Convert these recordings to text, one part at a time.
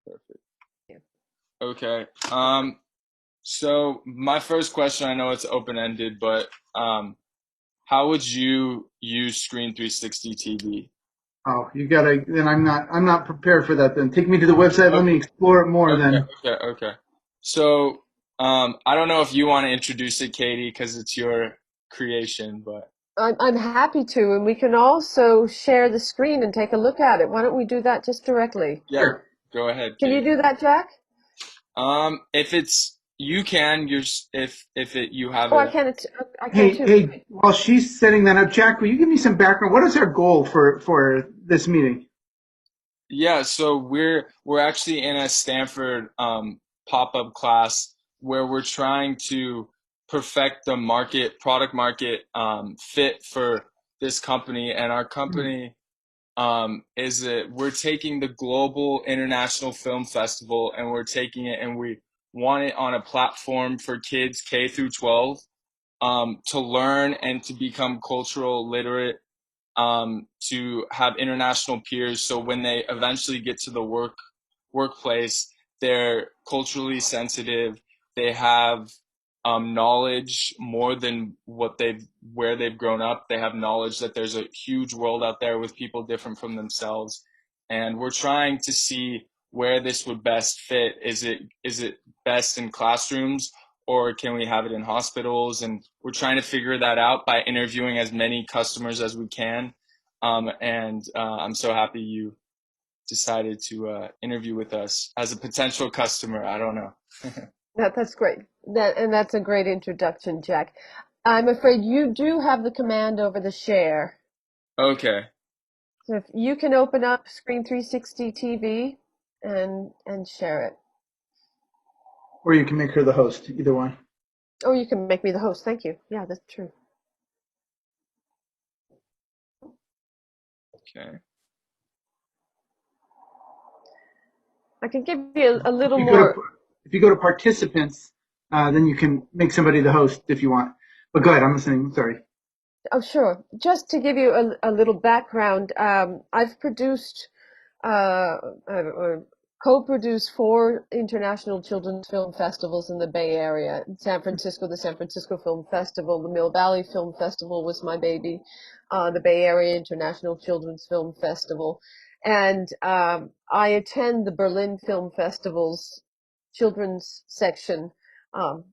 Perfect. Yeah. Okay. So my first question, I know it's open-ended, but how would you use Screen 360 TV? Oh, you gotta. Then I'm not prepared for that. Then take me to the website. Let Okay, me explore it more. okay, Then. okay. So, I don't know if you want to introduce it, Katie, because it's your creation, but I'm happy to, and we can also share the screen and take a look at it. Why don't we do that just directly? yeah, Sure. go ahead, Can you Katie. do that, Jack? If it's you can, if it you have Oh, I it. can. I can Hey, too. hey. While she's setting that up, Jack, will you give me some background? What is our goal for this meeting? Yeah, so we're actually in a Stanford pop-up class where we're trying to perfect the product market fit for this company, and our Hmm. company is that we're taking the Global International Film Festival and we're taking it and we want it on a platform for kids K through 12 to learn and to become cultural literate, to have international peers. So when they eventually get to the workplace, they're culturally sensitive. They have knowledge more than where they've grown up. They have knowledge that there's a huge world out there with people different from themselves, and we're trying to see where this would best fit. Is it best in classrooms, or can we have it in hospitals? And we're trying to figure that out by interviewing as many customers as we can. And I'm so happy you decided to interview with us as a potential customer. I don't know. That's great. That's a great introduction, Jack. I'm afraid you do have the command over the share. Okay. So if you can open up Screen 360 TV and share it. Or you can make her the host. Either one. Or you can make me the host. Thank you. Yeah, that's true. Okay. I can give you a If little you go to more. if you go to participants, then you can make somebody the host if you want. But go ahead. I'm listening. Sorry. Oh, sure. Just to give you a little background, I've produced or co-produced four international children's film festivals in the Bay Area. In San Francisco, the San Francisco Film Festival, the Mill Valley Film Festival was my baby, the Bay Area International Children's Film Festival. And I attend the Berlin Film Festival's children's section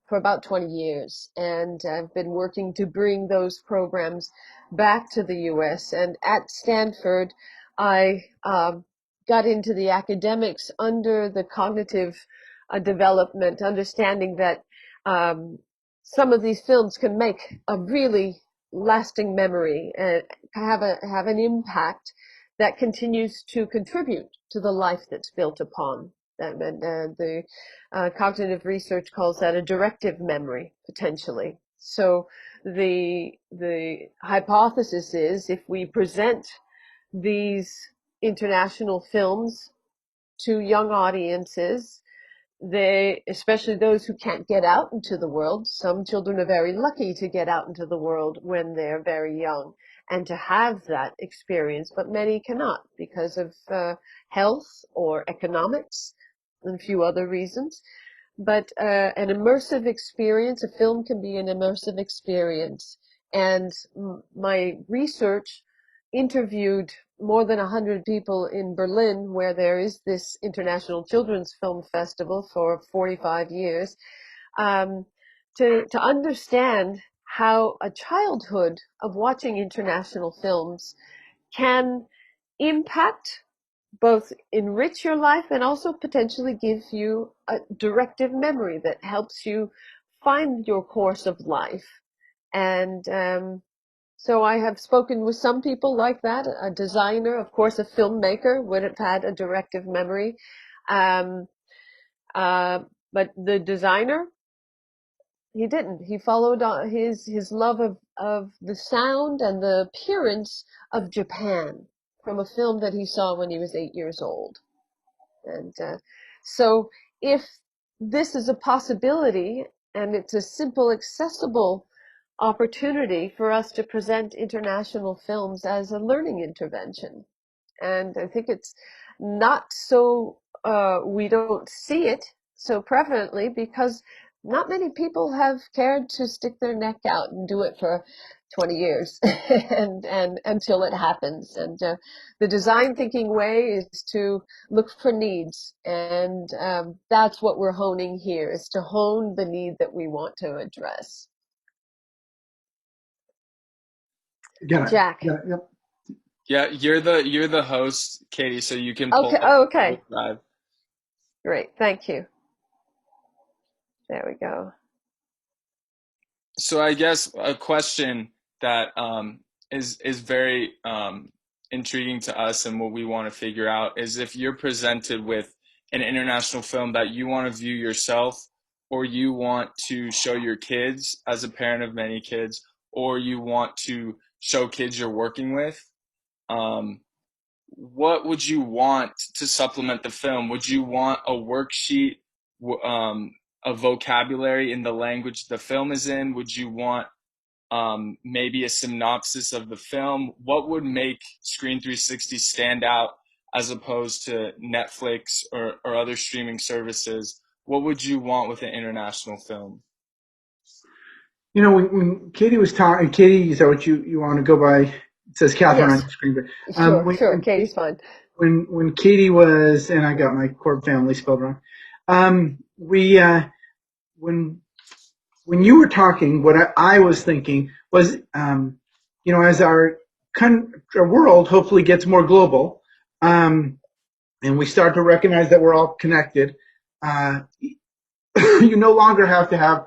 for about 20 years. And I've been working to bring those programs back to the US. And at Stanford, I got into the academics under the cognitive development, understanding that some of these films can make a really lasting memory and have an impact that continues to contribute to the life that's built upon them. And the cognitive research calls that a directive memory, potentially. So the hypothesis is if we present these international films to young audiences, they, especially those who can't get out into the world, some children are very lucky to get out into the world when they're very young and to have that experience, but many cannot because of health or economics and a few other reasons. But an immersive experience, a film can be an immersive experience. And my research interviewed more than 100 people in Berlin, where there is this International Children's Film Festival for 45 years, um, to understand how a childhood of watching international films can impact, both enrich your life and also potentially give you a directive memory that helps you find your course of life. And so I have spoken with some people like that. A designer, of course, a filmmaker would have had a directive memory. Um, uh, but the designer, he didn't. He followed his love of the sound and the appearance of Japan from a film that he saw when he was 8 years old. And so if this is a possibility and it's a simple, accessible opportunity for us to present international films as a learning intervention. And I think it's not so we don't see it so prevalently because not many people have cared to stick their neck out and do it for 20 years and until it happens. And the design thinking way is to look for needs. And that's what we're honing here, is to hone the need that we want to address. Got it. Jack. Got it. Yep. Yeah, you're the host, Katie, so you can pull Okay. up the Okay. Google Drive. Great. Thank you. There we go. So I guess a question that is very intriguing to us and what we want to figure out is if you're presented with an international film that you want to view yourself, or you want to show your kids as a parent of many kids, or you want to show kids you're working with, um, what would you want to supplement the film? Would you want a worksheet, a vocabulary in the language the film is in? Would you want maybe a synopsis of the film? What would make Screen 360 stand out as opposed to Netflix or other streaming services? What would you want with an international film? You know, when Katie was talking, Katie, is that what you want to go by? It says Catherine on Yes. your screen, but Sure. Sure. Katie's fine. when Katie was, and I got my Korb family spelled wrong. We when you were talking, what I was thinking was, as our world hopefully gets more global, and we start to recognize that we're all connected, you no longer have to have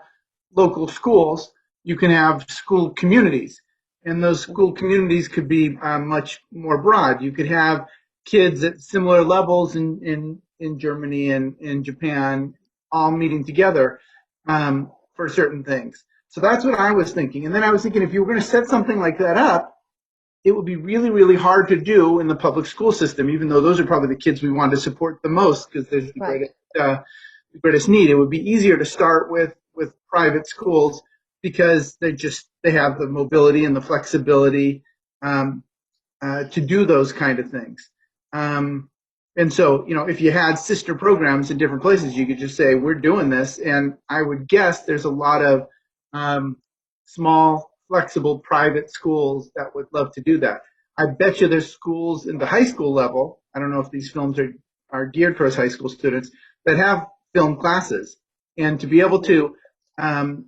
local schools. You can have school communities, and those school communities could be much more broad. You could have kids at similar levels in Germany and in Japan all meeting together for certain things. So that's what I was thinking. And then I was thinking, if you were going to set something like that up, it would be really, really hard to do in the public school system, even though those are probably the kids we want to support the most because there's Right. the greatest need. It would be easier to start with private schools because they have the mobility and the flexibility to do those kind of things. And so, if you had sister programs in different places, you could just say, we're doing this. And I would guess there's a lot of small, flexible private schools that would love to do that. I bet you there's schools in the high school level. I don't know if these films are geared towards high school students that have film classes. And to be able to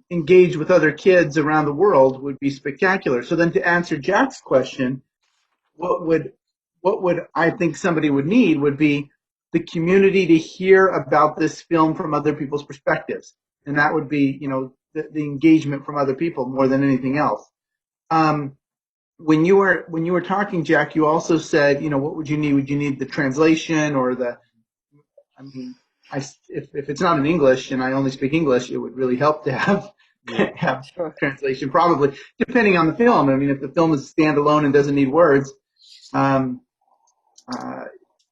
engage with other kids around the world would be spectacular. So then to answer Jack's question, what would I think somebody would need would be the community to hear about this film from other people's perspectives. And that would be, the engagement from other people more than anything else. When you were talking, Jack, you also said, what would you need? Would you need the translation or I mean, if it's not in English and I only speak English, it would really help to have Yeah. have Sure. translation, probably depending on the film. I mean, if the film is standalone and doesn't need words, um,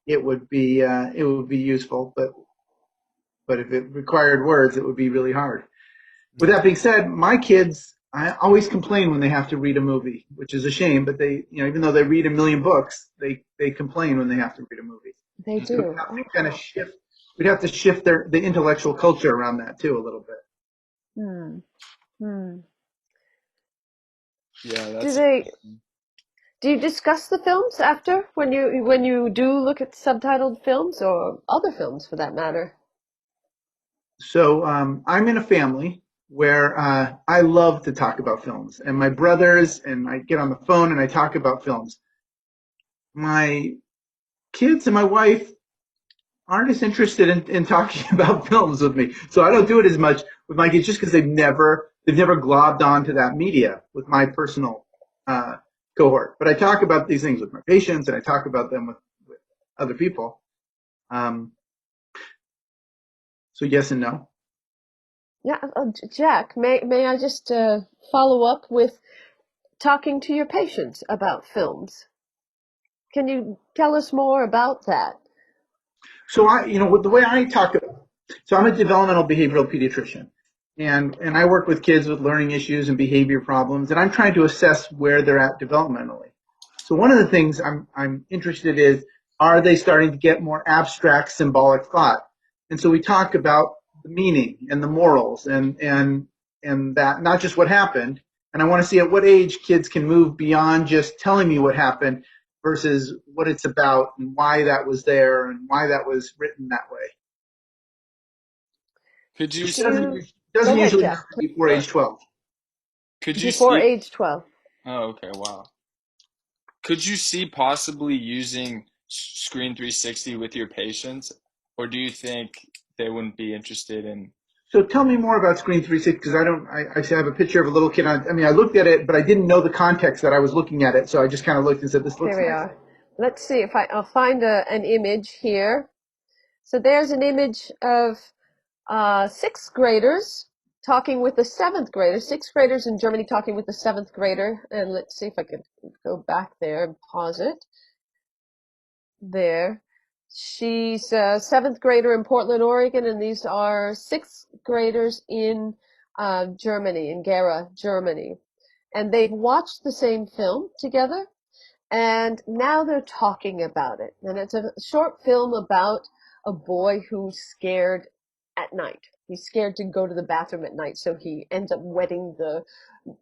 it would be useful. But if it required words, it would be really hard. With that being said, my kids, I always complain when they have to read a movie, which is a shame. But they, even though they read a million books, they complain when they have to read a movie. They So do. we'd have to kind of shift. We'd have to shift the intellectual culture around that too a little bit. Hmm. Hmm. Yeah, Do that's they? Do you discuss the films after when you do look at subtitled films or other films for that matter? So I'm in a family where I love to talk about films, and my brothers and I get on the phone and I talk about films. My kids and my wife aren't as interested in talking about films with me, so I don't do it as much with my kids just because they've never globbed onto that media with my personal uh, cohort. But I talk about these things with my patients, and I talk about them with other people. Um, so yes and no. Yeah, Jack, may I just follow up with talking to your patients about films? Can you tell us more about that? So with the way I talk, so I'm a developmental behavioral pediatrician, and I work with kids with learning issues and behavior problems, and I'm trying to assess where they're at developmentally. So one of the things I'm interested Are they starting to get more abstract symbolic thought? And so we talk about the meaning and the morals and that, not just what happened. And I want to see at what age kids can move beyond just telling me what happened versus what it's about and why that was there and why that was written that way. Could you Do Which you go doesn't ahead, usually Jeff, happen please. before age 12. could you Before see? age 12. Oh, okay, wow. Could you see possibly using Screen 360 with your patients, or do you think they wouldn't be interested in? So tell me more about Screen 360 because I have a picture of a little kid. I mean, I looked at it, but I didn't know the context that I was looking at it. So I just kind of looked and said, this Here looks we nice. are. Let's see if I'll find an image here. So there's an image of sixth graders talking with the seventh grader, sixth graders in Germany talking with the seventh grader. And let's see if I could go back there and pause it. There. She's a seventh grader in Portland, Oregon, and these are sixth graders in Germany, in Gera, Germany. And they've watched the same film together, and now they're talking about it. And it's a short film about a boy who's scared at night. He's scared to go to the bathroom at night, so he ends up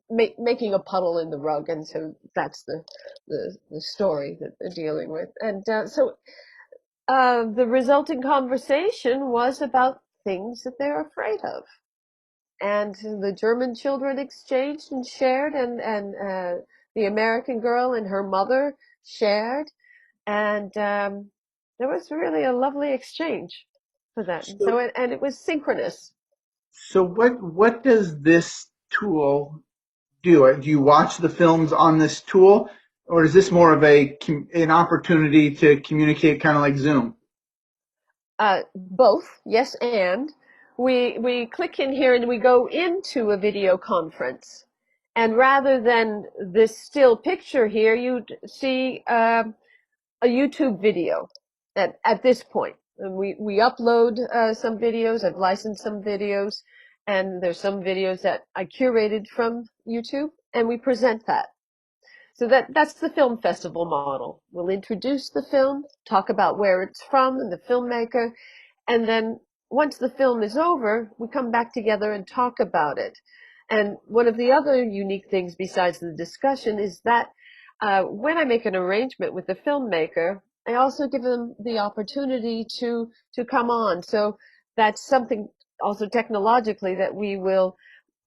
making a puddle in the rug, and so that's the story that they're dealing with. And the resulting conversation was about things that they're afraid of. And the German children exchanged and shared, and the American girl and her mother shared, and there was really a lovely exchange for that. And So, so, and it was synchronous. so what does this tool do? Do you watch the films on this tool, or is this more of an opportunity to communicate, kind of like Zoom? Both, yes, and we click in here and we go into a video conference. And rather than this still picture here, you'd see a YouTube video at this point. And we upload some videos. I've licensed some videos, and there's some videos that I curated from YouTube, and we present that. So that's the film festival model. We'll introduce the film, talk about where it's from and the filmmaker, and then once the film is over, we come back together and talk about it. And one of the other unique things besides the discussion is that when I make an arrangement with the filmmaker, I also give them the opportunity to come on. So that's something also technologically that we will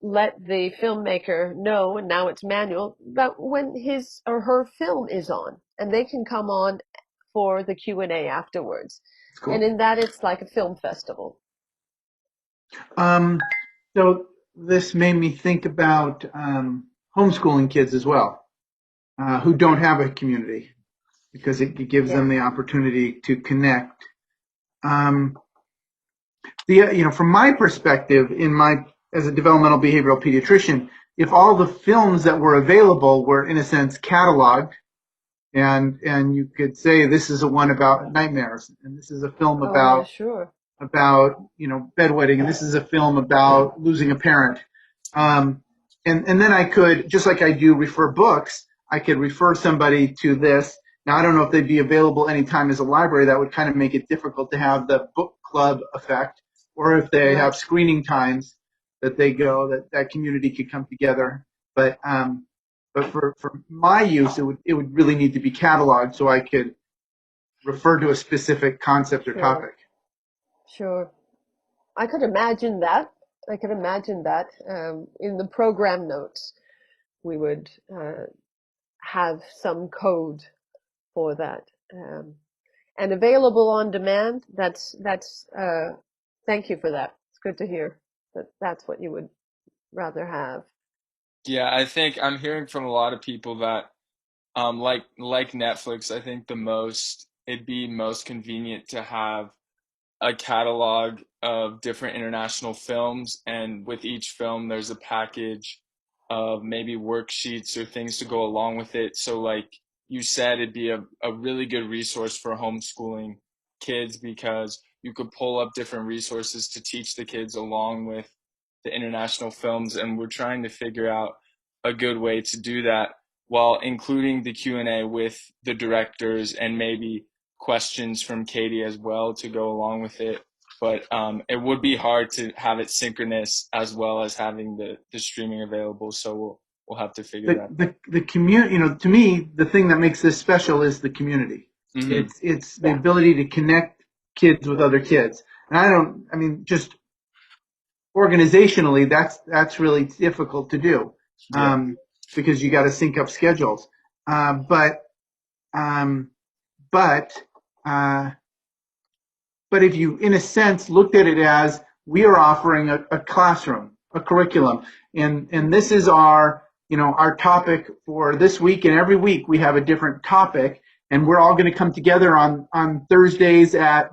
let the filmmaker know, and now it's manual, about when his or her film is on, and they can come on for the Q&A afterwards. It's And cool. in that, it's like a film festival. Um, so this made me think about homeschooling kids as well, who don't have a community because it gives them Yeah. the opportunity to connect. Um, from my perspective, as a developmental behavioral pediatrician, if all the films that were available were in a sense cataloged, and you could say this is a one about nightmares, and this is a film Oh, yeah, about sure. bedwetting, and this is a film about losing a parent. Um, and then I could, just like I do refer books, I could refer somebody to this. Now I don't know if they'd be available anytime as a library. That would kind of make it difficult to have the book club effect, or if they have Right. screening times that they go, that community could come together. But for my use, it would really need to be cataloged so I could refer to a specific concept or Sure. topic. Sure. I could imagine that. I could imagine that in the program notes, we would have some code for that. And available on demand. Thank you for that. It's good to hear that that's what you would rather have. Yeah, I think I'm hearing from a lot of people that like Netflix, I think it'd be most convenient to have a catalog of different international films, and with each film, there's a package of maybe worksheets or things to go along with it. So, like you said, it'd be a really good resource for homeschooling kids because you could pull up different resources to teach the kids along with the international films. And we're trying to figure out a good way to do that while including the Q&A with the directors and maybe questions from Katie as well to go along with it. But it would be hard to have it synchronous as well as having the streaming available. So we'll have to figure that out. The community, to me, the thing that makes this special is the community. Mm-hmm. It's the ability to connect kids with other kids. And just organizationally, that's really difficult to do, Yeah. because you got to sync up schedules. But um, but uh, but if you, in a sense, looked at it as we are offering a classroom, a curriculum, and this is our our topic for this week, and every week we have a different topic, and we're all going to come together on Thursdays at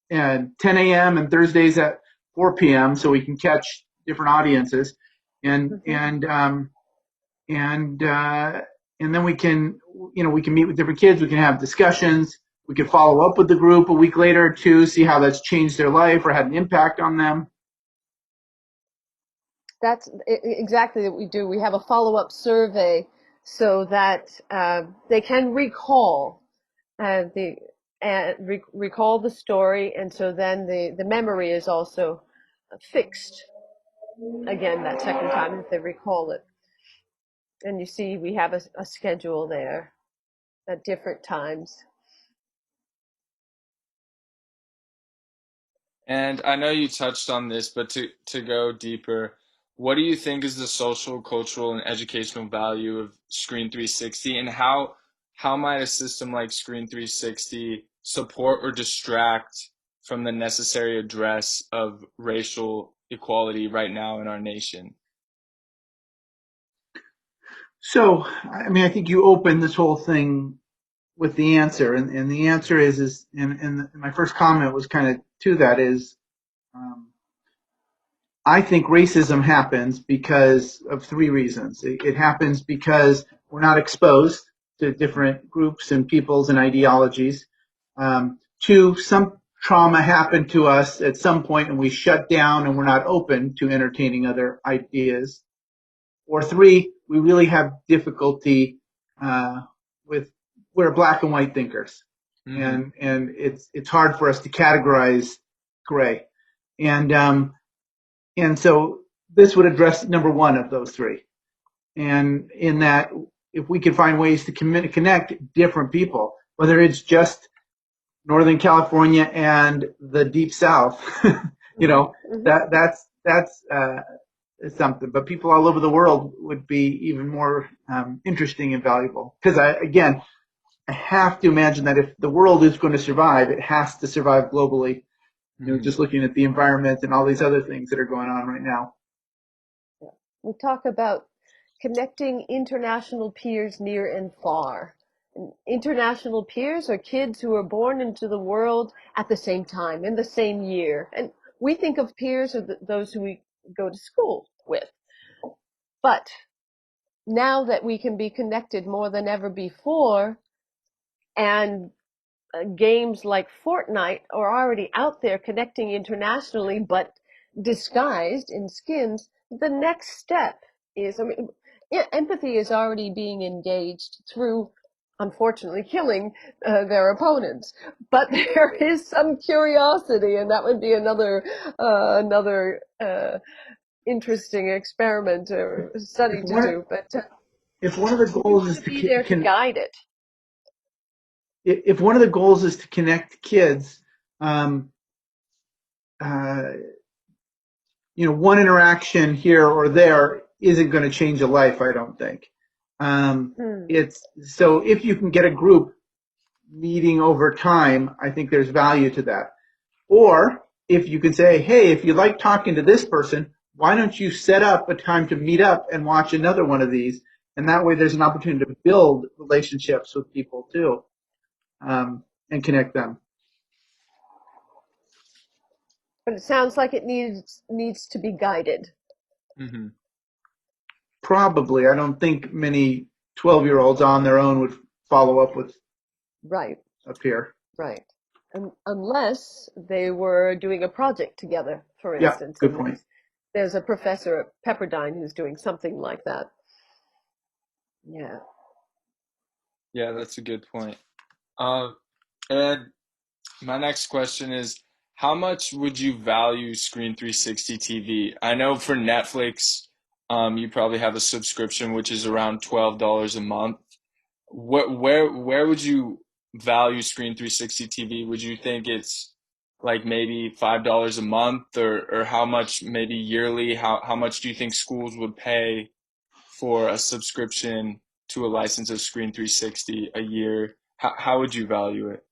10 a.m. and Thursdays at 4 p.m. so we can catch different audiences, and and then we can meet with different kids. We can have discussions. We can follow up with the group a week later or two, see how that's changed their life or had an impact on them. That's exactly what we do. We have a follow-up survey so that they can recall the recall the story, and so then the memory is also fixed again that second time if they recall it. And you see, we have a schedule there at different times. And I know you touched on this, but to go deeper, what do you think is the social, cultural, and educational value of Screen 360, and how might a system like Screen 360 support or distract from the necessary address of racial equality right now in our nation? So, I think you opened this whole thing with the answer, and the answer is and my first comment was kind of to that is, um, I think racism happens because of three reasons. It happens because we're not exposed to different groups and peoples and ideologies. Two, some trauma happened to us at some point and we shut down and we're not open to entertaining other ideas. Or three, we really have difficulty with we're black and white thinkers, Mm-hmm. and it's hard for us to categorize gray, and so this would address number one of those three. And in that, if we can find ways to connect different people, whether it's just Northern California and the Deep South, Mm-hmm. that's something. But people all over the world would be even more interesting and valuable. Because I have to imagine that if the world is going to survive, it has to survive globally. Mm-hmm. Just looking at the environment and all these other things that are going on right now. We talk about connecting international peers near and far. And international peers are kids who are born into the world at the same time, in the same year. And we think of peers as those who we go to school with. But now that we can be connected more than ever before, and games like Fortnite are already out there connecting internationally, but disguised in skins, the next step is, empathy is already being engaged through, unfortunately, killing their opponents. But there is some curiosity, and that would be another interesting experiment or study If to one do. But if one of the we goals want is to be there to can guide it. if one of the goals is to connect kids, um, uh, one interaction here or there isn't going to change a life. I don't think. Hmm. It's so if you can get a group meeting over time, I think there's value to that. Or if you can say, hey, if you like talking to this person, why don't you set up a time to meet up and watch another one of these? And that way there's an opportunity to build relationships with people too, and connect them. But it sounds like it needs to be guided. Mm-hmm. Probably. I don't think many 12-year-olds on their own would follow up with Right, a peer. right. Unless they were doing a project together, for Yeah, instance, good and point. there's a professor at Pepperdine who's doing something like that. Yeah. Yeah, that's a good point. Uh, And my next question is, how much would you value Screen 360 TV? I know for Netflix, you probably have a subscription which is around $12 a month. Where would you value Screen 360 TV? Would you think it's like maybe $5 a month, or how much maybe yearly? How much do you think schools would pay for a subscription to a license of Screen 360 a year? How would you value it?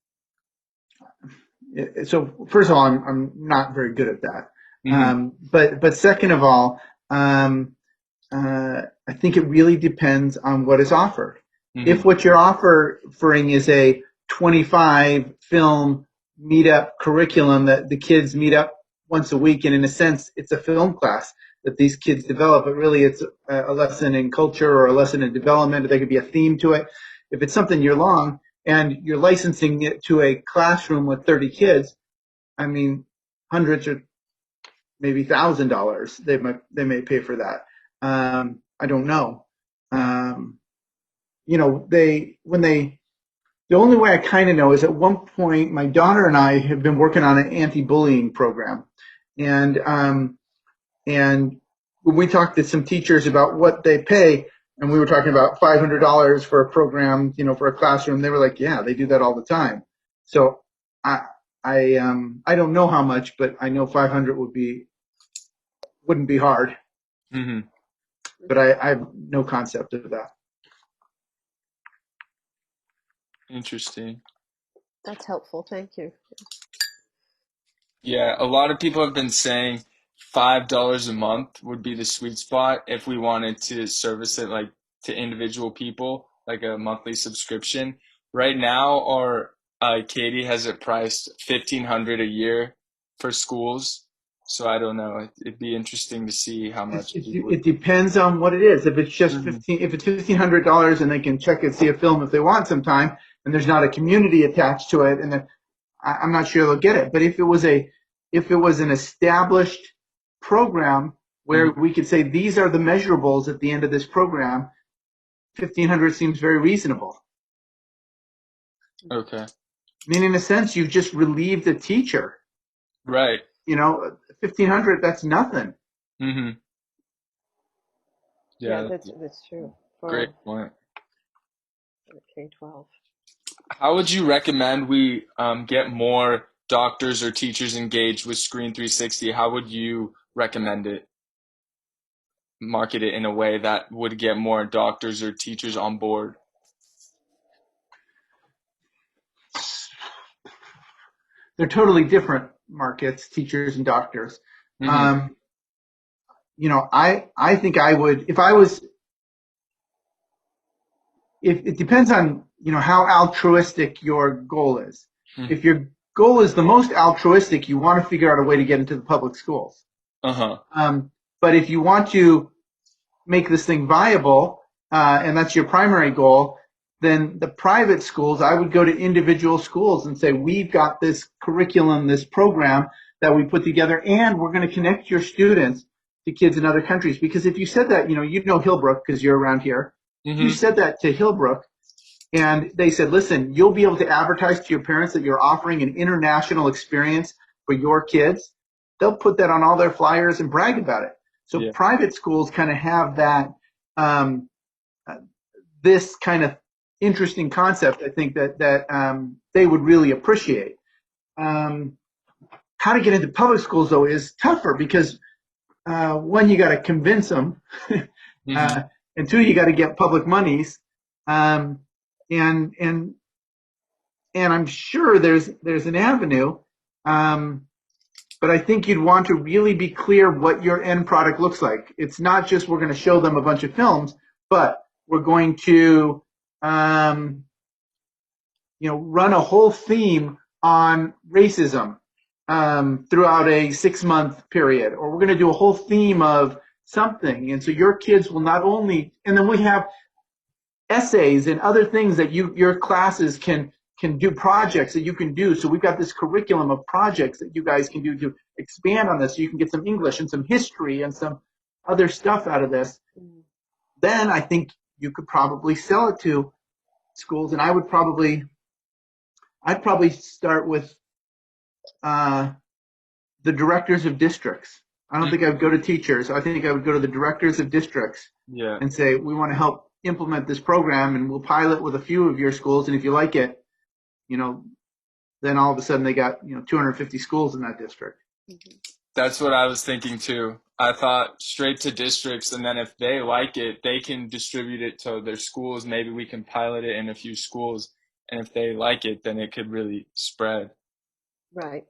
So first of all, I'm not very good at that. Mm-hmm. But second of all, I think it really depends on what is offered. Mm-hmm. If what you're offering is a 25 film meetup curriculum that the kids meet up once a week, and in a sense, it's a film class that these kids develop, but really it's a lesson in culture or a lesson in development, or there could be a theme to it. If it's something year long and you're licensing it to a classroom with 30 kids, I mean, hundreds or maybe $1,000 they may pay for that. I don't know. Um, you know, the only way I kind of know is at one point my daughter and I have been working on an anti-bullying program, and and when we talked to some teachers about what they pay, and we were talking about $500 for a program, you know, for a classroom, they were like, yeah, they do that all the time. So I I don't know how much, but I know 500 wouldn't be hard, Mm-hmm. but I have no concept of that. Interesting. That's helpful. Thank you. Yeah, a lot of people have been saying $5 a month would be the sweet spot if we wanted to service it like to individual people, like a monthly subscription. Right now, our Katie has it priced 1,500 a year for schools. So I don't know. It'd be interesting to see how much people would. It depends on what it is. If it's just Mhm. if it's $1,500 and they can check and see a film if they want sometime, and there's not a community attached to it, and then I'm not sure they'll get it. But if it was an established program where Mhm. we could say these are the measurables at the end of this program, 1,500 seems very reasonable. Okay. I mean, in a sense, you've just relieved the teacher. Right. You know, 1,500, that's nothing. Mm-hmm. Yeah, Yeah, that's a that's true great for point. K-12. How would you recommend we get more doctors or teachers engaged with Screen 360? How would you recommend it, market it in a way that would get more doctors or teachers on board? They're totally different markets, teachers and doctors. Mm-hmm. Um, you know, I think I would if I was if it depends on you know how altruistic your goal is. Mm-hmm. If your goal is the most altruistic, you want to figure out a way to get into the public schools. Uh-huh. But if you want to make this thing viable, and that's your primary goal, then the private schools, I would go to individual schools and say, we've got this curriculum, this program that we put together, and we're going to connect your students to kids in other countries. Because if you said that, you know Hillbrook because you're around here. If you Mm-hmm. said that to Hillbrook and they said, listen, you'll be able to advertise to your parents that you're offering an international experience for your kids, they'll put that on all their flyers and brag about it. So Yeah. private schools kind of have that, um, uh, this kind of interesting concept. I think that they would really appreciate. Um, how to get into public schools though is tougher because one, you got to convince them, Mm-hmm. uh, and two, you got to get public monies, um, and I'm sure there's an avenue, um, but I think you'd want to really be clear what your end product looks like. It's not just we're going to show them a bunch of films, but we're going to um, run a whole theme on racism throughout a 6-month period, or we're going to do a whole theme of something, and so your kids will not only, and then we have essays and other things that your classes can do, projects that you can do. So we've got this curriculum of projects that you guys can do to expand on this. So you can get some English and some history and some other stuff out of this. Mm. Then I think you could probably sell it to schools, and I would probably I'd probably start with uh, the directors of districts. I don't think I would go to teachers. I think I would go to the directors of districts Yeah. and say, we want to help implement this program, and we'll pilot with a few of your schools. And if you like it, you know, then all of a sudden they got 250 schools in that district. That's what I was thinking too. I thought straight to districts, and then if they like it, they can distribute it to their schools. Maybe we can pilot it in a few schools, and if they like it, then it could really spread. Right.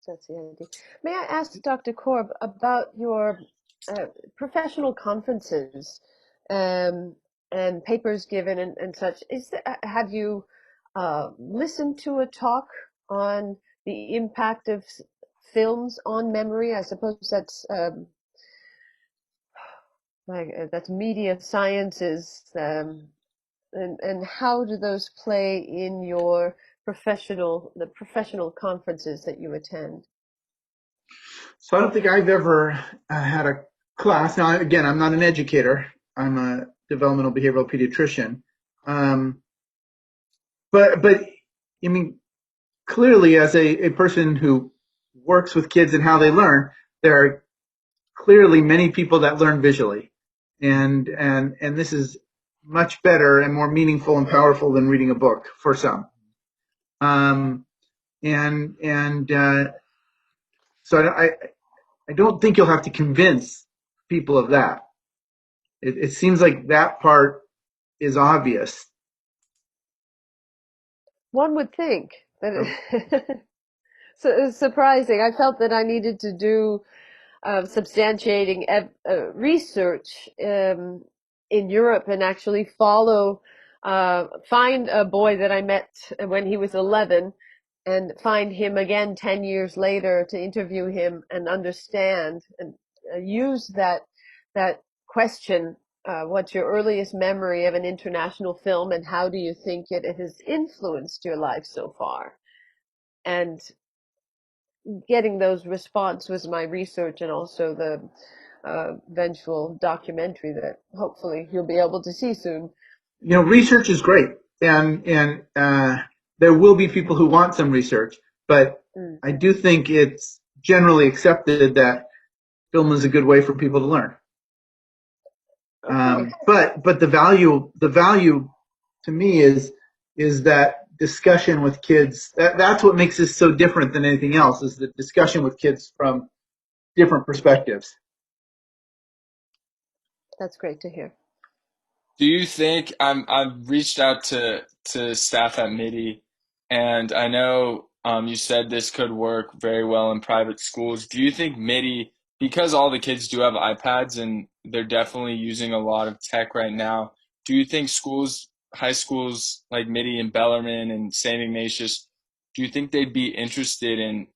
That's the idea. May I ask Dr. Korb about your uh, professional conferences um, and papers given and such? Have you listened to a talk on the impact of films on memory? I suppose that's media sciences, and how do those play in your the professional conferences that you attend? So I don't think I've ever had a class. Now, again, I'm not an educator. I'm a developmental behavioral pediatrician. Um, but I mean, clearly, as a person who works with kids and how they learn, there are clearly many people that learn visually, and this is much better and more meaningful and powerful than reading a book for some. Um, and so I don't think you'll have to convince people of that. It seems like that part is obvious. One would think that So, so it's surprising. I felt that I needed to do substantiating research in Europe and actually find a boy that I met when he was 11 and find him again 10 years later to interview him and understand and use that question, what's your earliest memory of an international film and how do you think it has influenced your life so far? And getting those response was my research and also the eventual documentary that hopefully you'll be able to see soon. research is great, and there will be people who want some research, but Mm. I do think it's generally accepted that film is a good way for people to learn. Okay, But the value to me is that discussion with kids. That's what makes this so different than anything else. Is the discussion with kids from different perspectives. that's great to hear. Do you think I've reached out to staff at MIDI, and I know you said this could work very well in private schools. Do you think MIDI, because all the kids do have iPads and they're definitely using a lot of tech right now, do you think high schools like MIDI and Bellarmine and St. Ignatius, do you think they'd be interested in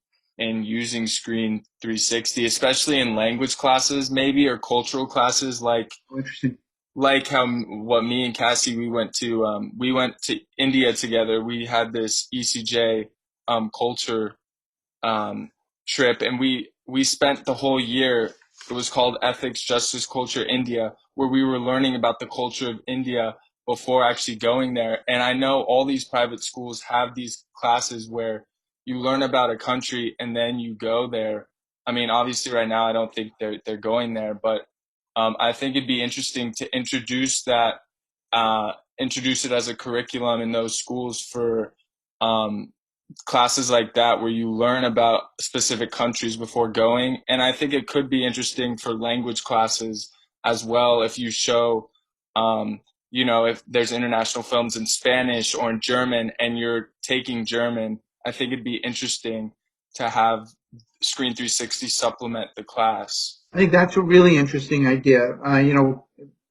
using Screen 360, especially in language classes maybe or cultural classes Oh, interesting. like how what me and Cassie we went to India together. We had this ECJ culture um, trip, and we spent the whole year. It was called Ethics, Justice, Culture, India, where we were learning about the culture of India before actually going there. And I know all these private schools have these classes where you learn about a country and then you go there. I mean, obviously, right now I don't think they're going there, but I think it'd be interesting to introduce it as a curriculum in those schools for um, classes like that where you learn about specific countries before going. And I think it could be interesting for language classes as well if you show, um, if there's international films in Spanish or in German and you're taking German, I think it'd be interesting to have Screen 360 supplement the class. I think that's a really interesting idea.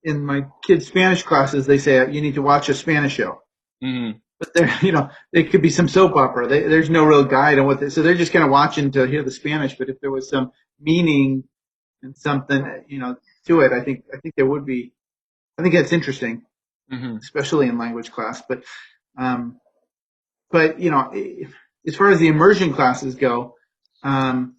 In my kids' Spanish classes, they say you need to watch a Spanish show. Mm-hmm. But there could be some soap opera. There's no real guide on so they're just kind of watching to hear the Spanish. But if there was some meaning and something, to it, I think there would be. I think that's interesting, Mm-hmm. especially in language class. Um, but as far as the immersion classes go, um,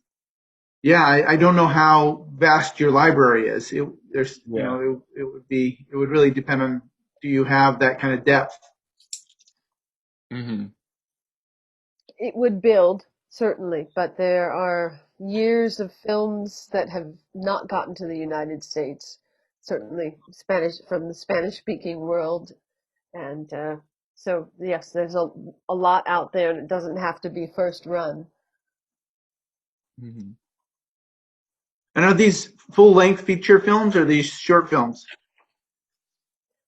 yeah, I don't know how vast your library is. Yeah. It would really depend on, do you have that kind of depth? Mm-hmm. It would build, certainly, but there are years of films that have not gotten to the United States, certainly Spanish from the Spanish-speaking world. And so, yes, there's a lot out there, and it doesn't have to be first run. Mhm. And are these full-length feature films or are these short films?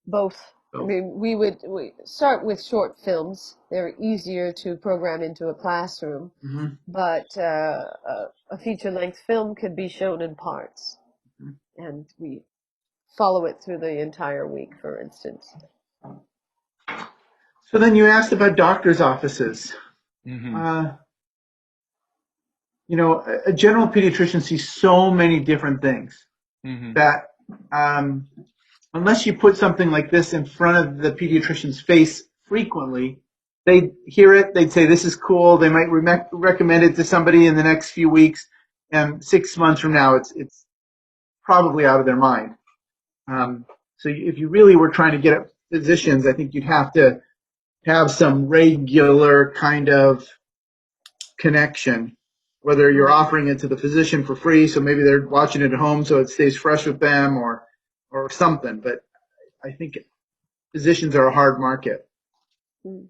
Both. I Both. mean, we start with short films. They're easier to program into a classroom, Mm-hmm. but a feature-length film could be shown in parts, Mm-hmm. and we follow it through the entire week, for instance. So then you asked about doctors' offices. Mhm. Uh, a general pediatrician sees so many different things Mhm. that unless you put something like this in front of the pediatrician's face frequently, they'd hear it, they'd say, this is cool. They might recommend it to somebody in the next few weeks. And 6 months from now, it's probably out of their mind. So if you really were trying to get at physicians, I think you'd have to have some regular kind of connection, whether you're Right. offering it to the physician for free, so maybe they're watching it at home so it stays fresh with them, or something. But I think physicians are a hard market Mm.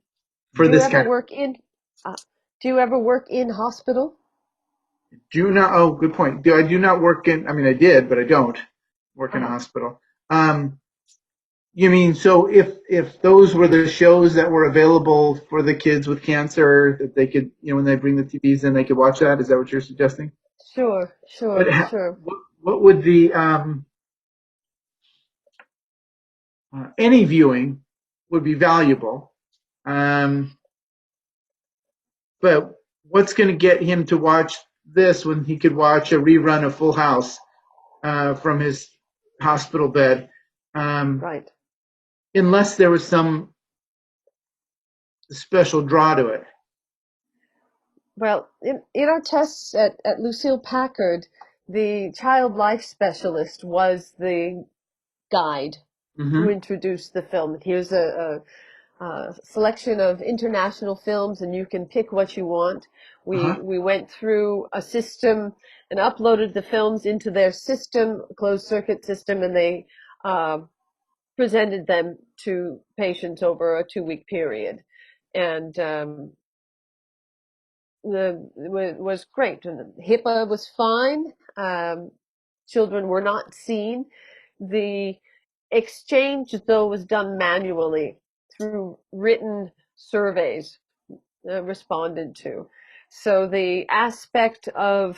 for Do you this ever kind of. work in, uh, do you ever work in hospital? Do not. Oh, good point. I do not work in. I mean, I did, but I don't work in a Uh-huh. hospital. You mean so if those were the shows that were available for the kids with cancer that they could, when they bring the TVs in, they could watch that? Is that what you're suggesting? Sure, But sure, sure. what would the any viewing would be valuable. Um, but what's going to get him to watch this when he could watch a rerun of Full House from his hospital bed? Um, Right. unless there was some special draw to it. Well, in our tests at Lucille Packard, the child life specialist was the guide who Mm-hmm. introduced the film. Here's a selection of international films, and you can pick what you want. Uh-huh. We went through a system and uploaded the films into their system, closed circuit system, and they uh, presented them to patients over a 2-week period. And was great. And HIPAA was fine. Children were not seen. The exchange, though, was done manually through written surveys responded to. So the aspect of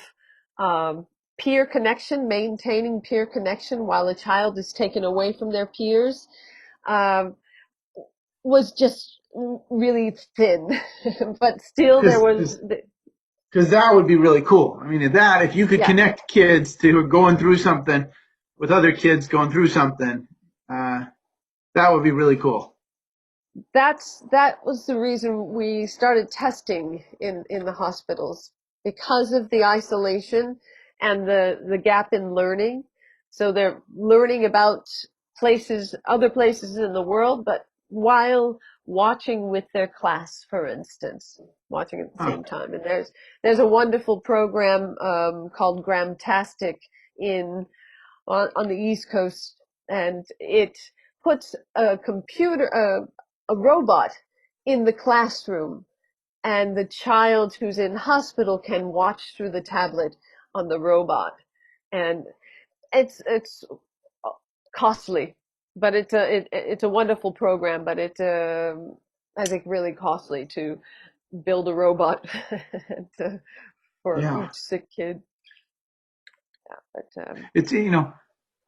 um, peer connection, maintaining peer connection while a child is taken away from their peers, um, was just really thin. But still, there Because was, because that would be really cool. I mean, that if you could yeah. connect kids to going through something with other kids going through something, uh, that would be really cool. That was the reason we started testing in the hospitals because of the isolation and the gap in learning. So they're learning about places, other places in the world, but while watching with their class, for instance, watching at the Huh. same time. And there's a wonderful program called Gramtastic in on the East Coast, and it puts a robot in the classroom, and the child who's in hospital can watch through the tablet on the robot, and it's costly, but it's a wonderful program, but I think really costly to build a robot to, for Yeah, each sick kid. But it's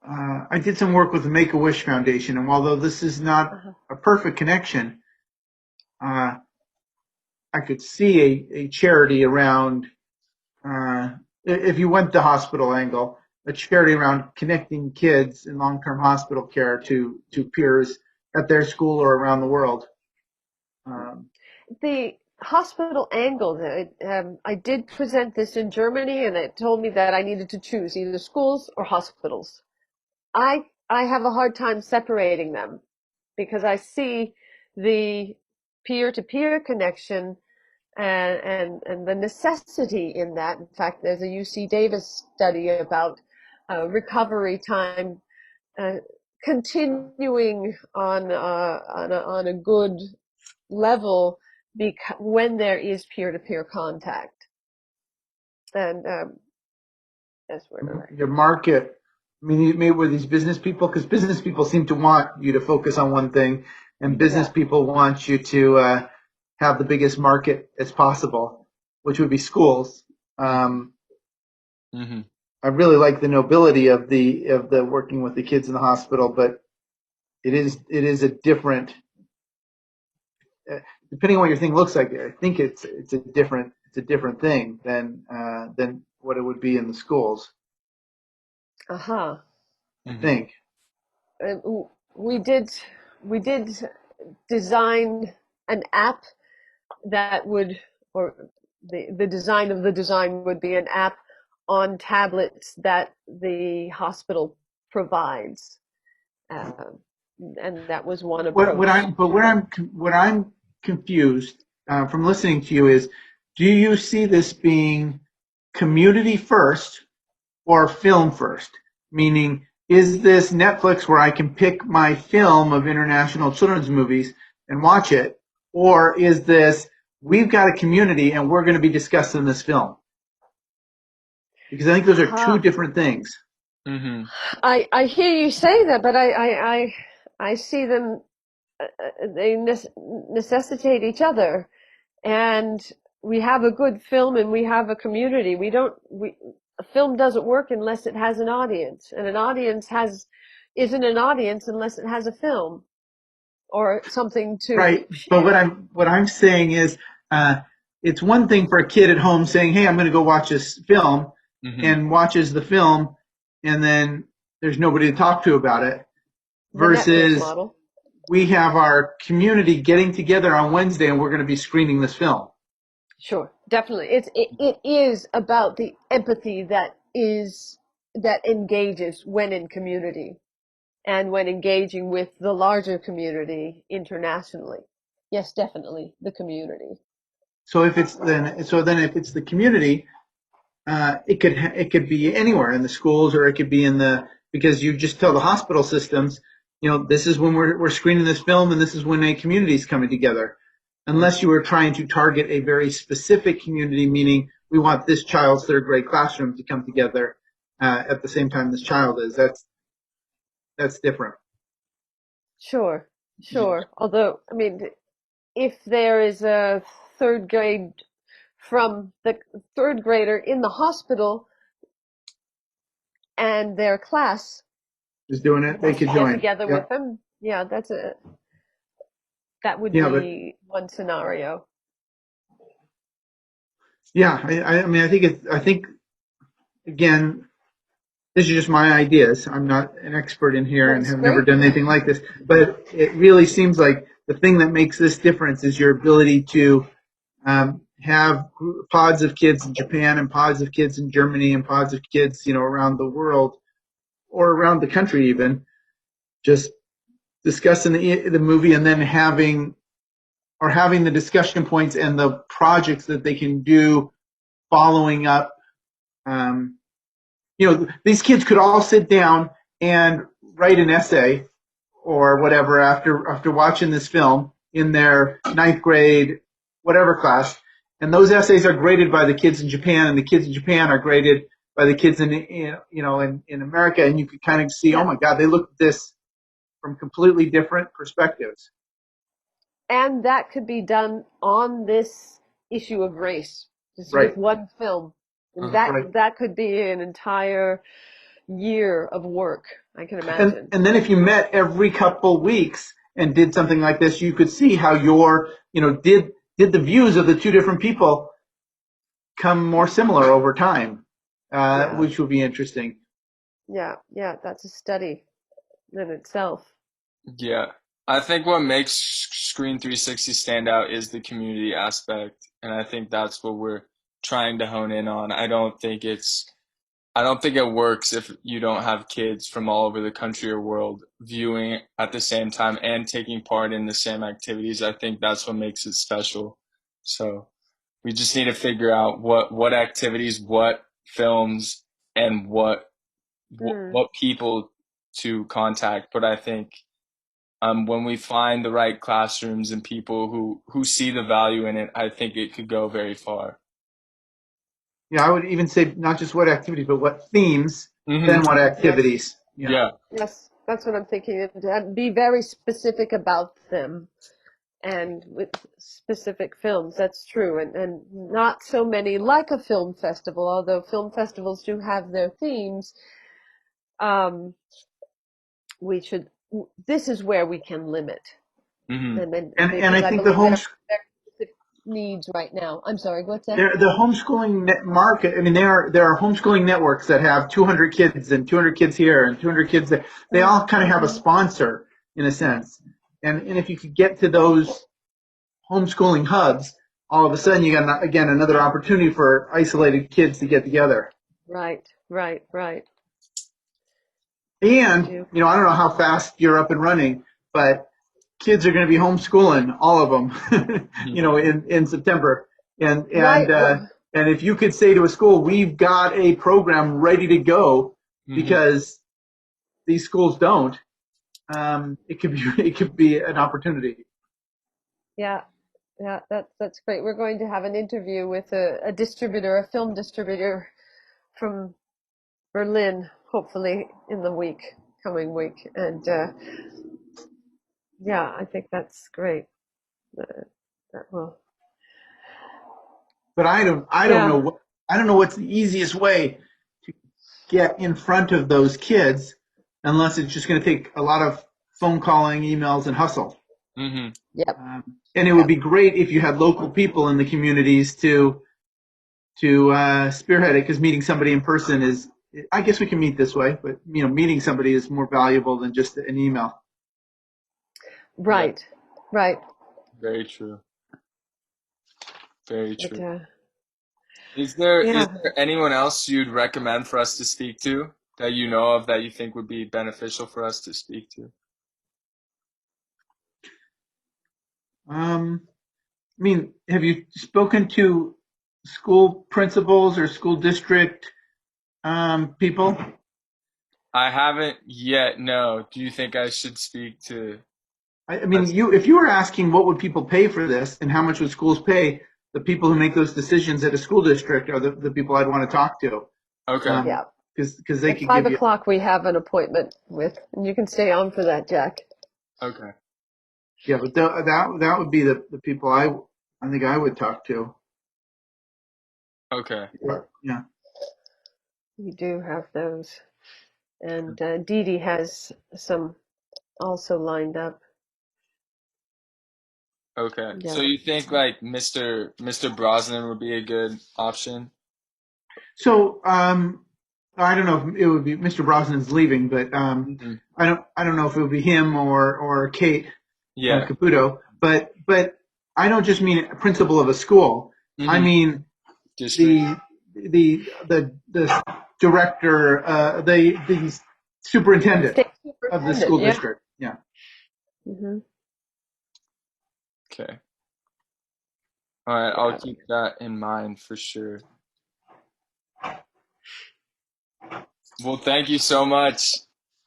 I did some work with the Make a Wish Foundation, and although this is not uh a perfect connection, uh, I could see a charity around. If you went the hospital angle, a charity around connecting kids in long-term hospital care to peers at their school or around the world. Um, the hospital angle, I did present this in Germany, and it told me that I needed to choose either schools or hospitals. I have a hard time separating them because I see the peer-to-peer connection and the necessity in that. In fact, there's a UC Davis study about recovery time uh, continuing on a good level when there is peer-to-peer contact. And that's where Your market. I mean, you made with these business people because business people seem to want you to focus on one thing, and business yeah. people want you to have the biggest market as possible, which would be schools. Mm-hmm. Um, Mm-hmm. I really like the nobility of the working with the kids in the hospital, but it is a different. Depending on what your thing looks like, I think it's a different thing than what it would be in the schools. Uh-huh. I Mm-hmm. think. Uh, we did we did design an app that would, or the design of the design would be an app on tablets that the hospital provides. Uh, and that was one What approach. I'm but what I'm confused from listening to you is, do you see this being community first or film first? Meaning, is this Netflix where I can pick my film of international children's movies and watch it, or is this we've got a community and we're going to be discussing this film? Because I think those are two Aha. different things. Mm-hmm. I hear you say that, but I see them, they necessitate each other. And we have a good film and we have a community. A film doesn't work unless it has an audience, and an audience isn't an audience unless it has a film or something to Right. But what share. I'm saying is, uh, it's one thing for a kid at home saying, "Hey, I'm going to go watch this film," Mm-hmm. and watches the film, and then there's nobody to talk to about it. The Netflix Versus, model. we have our community getting together on Wednesday, and we're going to be screening this film. Sure, definitely. It is about the empathy that engages when in community and when engaging with the larger community internationally. Yes, definitely the community. So then if it's the community, it could be anywhere in the schools, or it could be in the, because you just tell the hospital systems, this is when we're screening this film, and this is when a community is coming together. Unless you were trying to target a very specific community, meaning we want this child's third grade classroom to come together at the same time this child is. That's different. Sure, Yeah. sure. Although, I mean, if there is a third grade from the third grader in the hospital and their class Is doing it. They wants could to get join. together Yeah, with them, yeah, that would yeah, but be one scenario. yeah, I mean, I think again, this is just my ideas. I'm not an expert in here and That's have never great. done anything like this, but it really seems like the thing that makes this difference is your ability to have pods of kids in Japan and pods of kids in Germany and pods of kids, around the world or around the country even, just discussing the movie, and then having the discussion points and the projects that they can do following up. Um, these kids could all sit down and write an essay or whatever after watching this film in their ninth grade whatever class, and those essays are graded by the kids in Japan, and the kids in Japan are graded by the kids in America, and you could kind of see, oh Yeah. my God, they look at this from completely different perspectives. And that could be done on this issue of race, just with Right, one film. And Uh-huh. right. that could be an entire year of work, I can And imagine. and then if you met every couple weeks and did something like this, you could see how did the views of the two different people come more similar over time, Yeah, which would be interesting. yeah, yeah, that's a study in itself. Yeah. I think what makes Screen 360 stand out is the community aspect, and I think that's what we're trying to hone in on. I don't think it works if you don't have kids from all over the country or world viewing at the same time and taking part in the same activities. I think that's what makes it special. So, We just need to figure out what activities, what films, and Mm, what people to contact. But I think when we find the right classrooms and people who see the value in it, I think it could go very far. Yeah, I would even say not just what activities, but what themes, Hmm. then what yes, activities. Yeah. Yeah. yes, that's what I'm thinking. And be very specific about them and with specific films. That's true. And not so many like a film festival, although film festivals do have their themes. Um, we should, this is where we can limit Hmm. them, and And I because I think the believe there are homes very specific needs right now. I'm sorry, what's that? the homeschooling net market. I mean, there are homeschooling networks that have 200 kids and 200 kids here and 200 kids there. They all kind of have a Mm-hmm. sponsor in a sense. And if you could get to those homeschooling hubs, all of a sudden you got again another opportunity for isolated kids to get together. Right, right, right. We And do. I don't know how fast you're up and running, but kids are going to be homeschooling all of them, in September. And Right. and uh, and if you could say to a school, we've got a program ready to go, Hmm. because these schools don't, it could be an opportunity. Yeah, yeah, that's great. We're going to have an interview with a distributor, a film distributor from Berlin, hopefully in the coming week. And yeah, I think that's great. Uh, that will, But yeah, I don't know what's the easiest way to get in front of those kids, unless it's just going to take a lot of phone calling, emails, and hustle. Hmm. yep, And it would yep. be great if you had local people in the communities to spearhead it, because meeting somebody in person is, I guess we can meet this way, but meeting somebody is more valuable than just an email. Yeah. Right, right. Very true. Very But true. Is yeah, there anyone else you'd recommend for us to speak to that you know of that you think would be beneficial for us to speak to? um, I mean, have you spoken to school principals or school district people? I haven't yet, no. Do you think I should speak to I mean, us? if you were asking what would people pay for this and how much would schools pay, the people who make those decisions at a school district are the people I'd want to talk to, Okay. yeah. because they At could five give you. o'clock we have an appointment with, and you can stay on for that, Jack. Okay. Yeah, but that would be the people I think I would talk to. Okay. Yeah, Yeah. we do have those. And Dee Dee has some also lined up. Okay. Yeah. So you think like Mr. Brosnan would be a good option? So I don't know if it would be Mr. Brosnan's leaving, but Hmm. I don't know if it would be him or Kate Yeah. Caputo. But I don't just mean a principal of a school. I Hmm. mean District. the director, the superintendent State of the superintendent, school yeah. district. Yeah. Hmm. Okay. All right. I'll Yeah. keep that in mind for sure. Well, thank you so much.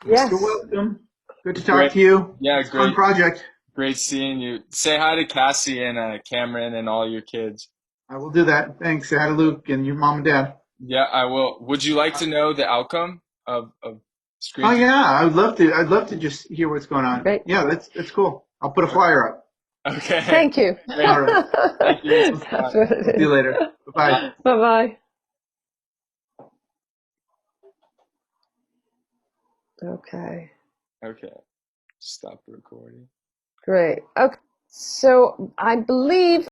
You're Yes. welcome. Good to talk Great. to you. Yeah, It's a fun project. great seeing you. Say hi to Cassie and Cameron and all your kids. I will do that. Thanks. Say hi to Luke and your mom and dad. Yeah, I will. Would you like to know the outcome of Oh screen? yeah, I would love to. I'd love to just hear what's going on. Great. Yeah, that's cool. I'll put a flyer up. Okay, Thank you. great. All right. Thank you, Mr. That's Scott. what it See you is. later. Bye bye. Bye. Bye-bye. Okay. Okay, stop recording. Great. Okay. So I believe